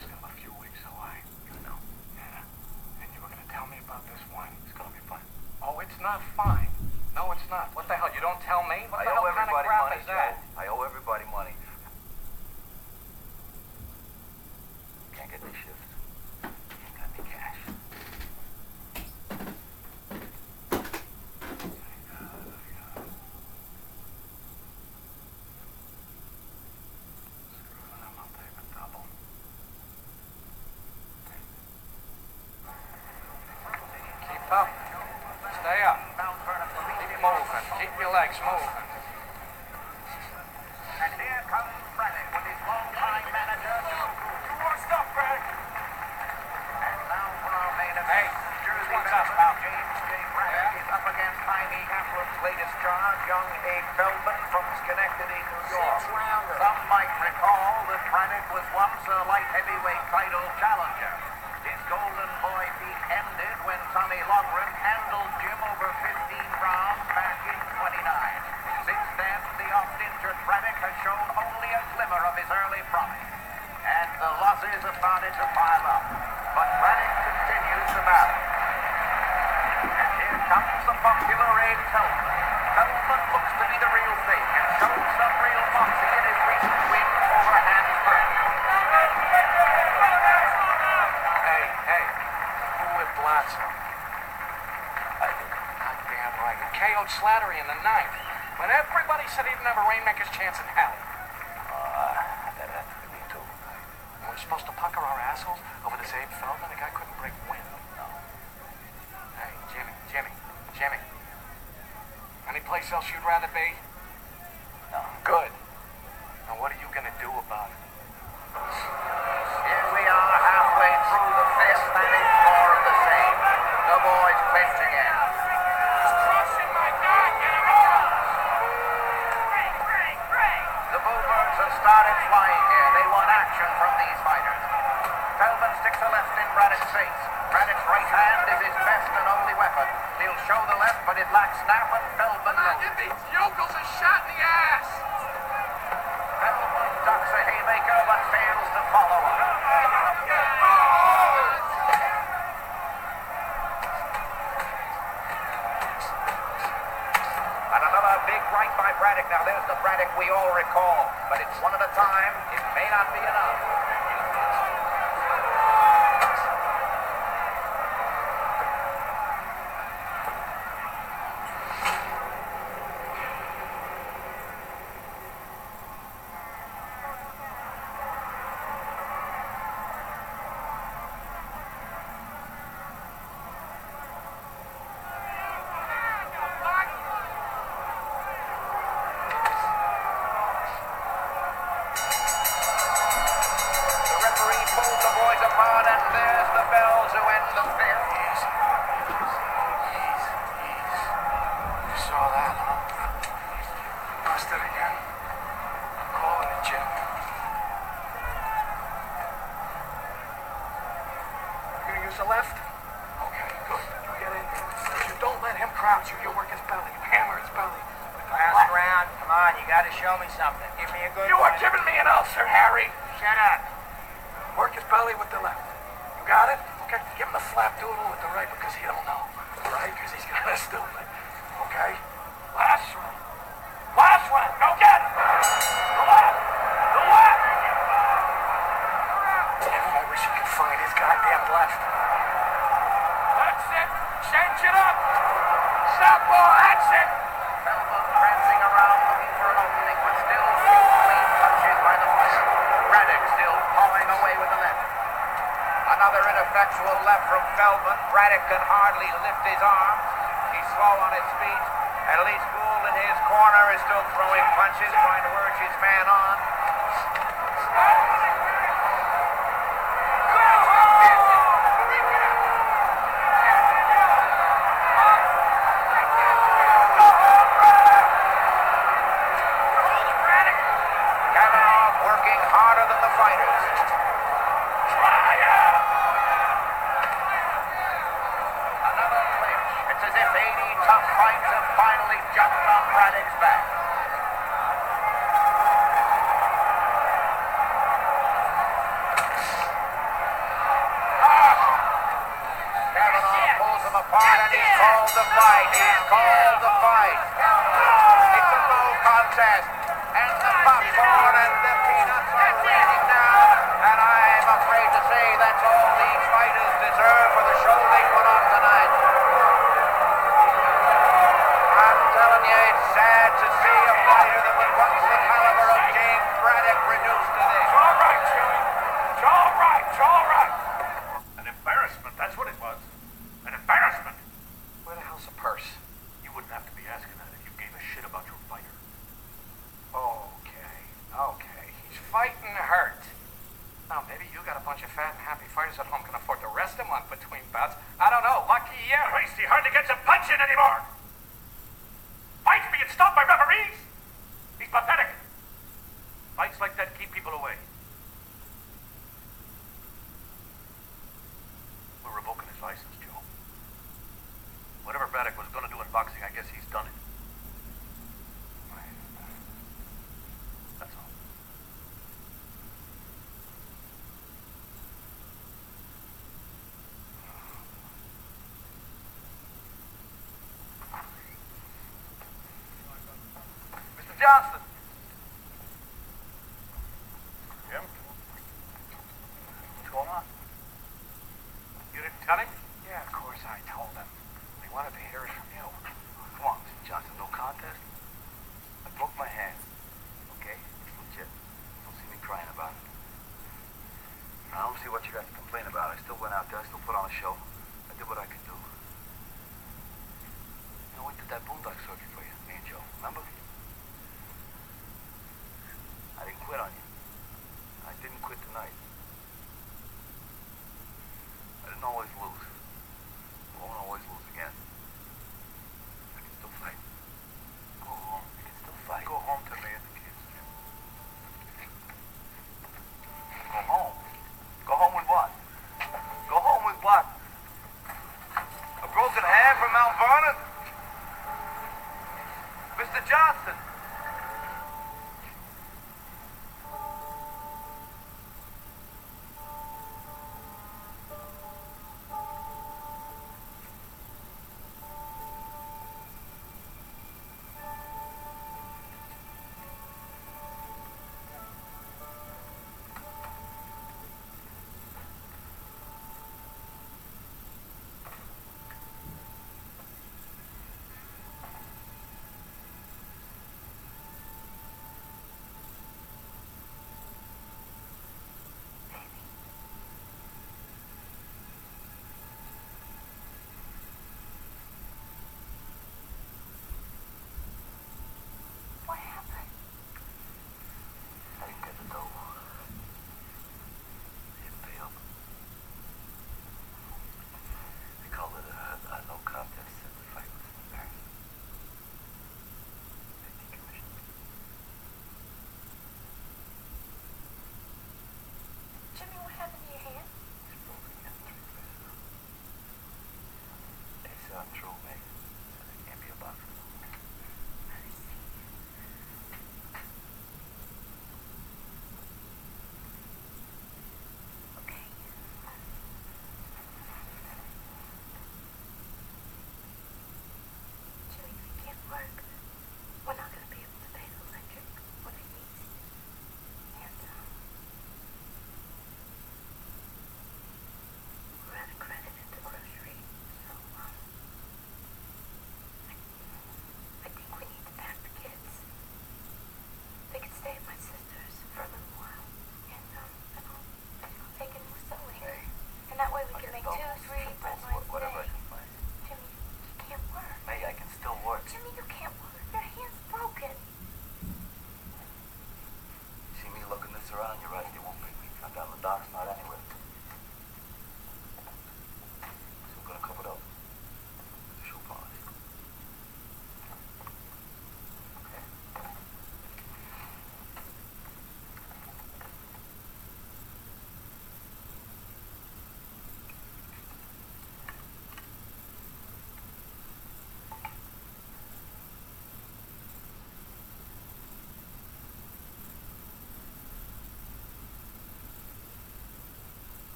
still a few weeks away. You know. Yeah. And you were going to tell me about this one. It's going to be fun. Oh, it's not fine. No, it's not. What the hell? You don't tell me? What the hell kind of crap is that? I owe everybody money. Can't get me shift. Ain't got any cash. Keep up. Stay up. Keep moving. Keep your legs moving. And here comes Braddock with his long-time manager. More stuff, Braddock. And now for our main event. Hey, Jersey what's up, veteran pal? James J. Braddock is up against Jaime Kaplan's latest charge, young Abe Feldman from Schenectady, New York. Some might recall that Braddock was once a light heavyweight title challenger. His golden boy peak ended when Tommy Loughran handled Jim over 15 rounds back in 29. Since then, the oft-injured Braddock has shown only a glimmer of his early promise. And the losses have started to pile up. But Braddock continues to battle. And here comes the popular Abe Feldman. Feldman looks to be the real thing and shows some real moxie in his recent win over Hans Burke. Hey, who whipped Blatzer? I did. Goddamn right. He KO'd Slattery in the ninth, when everybody said he'd never Rainmaker's chance in hell. That happened to me too. We're supposed to pucker our assholes over this Abe Feldman? The guy couldn't break wind. No. Hey, Jimmy. Any place else you'd rather be? No. Good. Now what are you gonna do about it? Here we are halfway through the fifth, and it's more of the same. The boys clinch again. The Bullbirds have started flying here. They want action from these fighters. Feldman sticks a left in Braddock's face. Braddock's right hand is his best and only weapon. He'll show the left, but it lacks snap, and Feldman knows it. these yokels a shot in the ass! Feldman ducks a haymaker, but fails to follow up. And another big right by Braddock. Now there's the Braddock we all recall, but it's one at a time. It may not be enough. The referee pulls the boys apart, and there's the bell to end the fifth. You saw that, huh? Busted again. Calling it, Jim. You gonna use the left? Okay, good. You get in there. You don't let him crowd you. You work his belly. You hammer his belly. Last round, come on, you gotta show me something. Give me a good You are one. giving me an ulcer, Harry. Shut up. Work his belly with the left. You got it? Okay. Give him the flap doodle with the right because he don't know. Right? Because he's kind of stupid. Okay? Last one. Last one. Go get it. The left. The left. Damn, I wish you could find his goddamn left. That's it. Change it up. Southpaw. That's it. Feldman prancing around looking for an opening, but still few clean punches by the fighter. Braddock still pawing away with the left. Another ineffectual left from Feldman. Braddock can hardly lift his arms. He's slow on his feet. At least Gould in his corner is still throwing punches, trying to urge his man on. Kavanagh working harder than the fighters. Another clinch. It's as if 80 tough fights have finally jumped on Braddock's back. and he's called the fight. He's called the fight. It's a no contest. And the popcorn and the peanuts are raining down. And I'm afraid to say that's all these fighters deserve for the show they put on tonight. I'm telling you, it's sad to see a fighter that was once the caliber of James Braddock reduced to this. It's all right, Jimmy. It's all right. It's all right. An embarrassment, that's what it was. An embarrassment. Where the hell's the purse? You wouldn't have to be asking that if you gave a shit about your fighter. Okay. He's fighting hurt. Now, maybe you got a bunch of fat and happy fighters at home can afford to rest him on between bouts. I don't know. Lucky you. Christ, he hardly gets a punch in anymore. Fights being stopped by referees. He's pathetic. Fights like that keep people away. We're revoking his license, Joe. Whatever Braddock was going to do in boxing, I guess he's done it. That's all. Mr. Johnston. Jim? What's going on? You didn't tell him? Yeah, of course I told him. He wanted to hear it from you. Come on, Mr. Johnson. No contest? I broke my hand. Okay? It's legit. Don't see me crying about it. I don't see what you got to complain about. I still went out there. I still put on a show. I did what I could do. You know, we did that boondock circuit for you, me and Joe. Remember? I didn't quit on you. I didn't quit tonight. I didn't always lose. I won't always lose again. I can still fight. Go home. You can still fight. Go home to me and the kids, Jim. Go home? Go home with what? Go home with what? A broken hand from Mount Vernon? Mr. Johnson!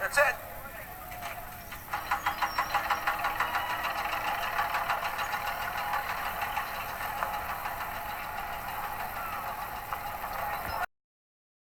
That's it.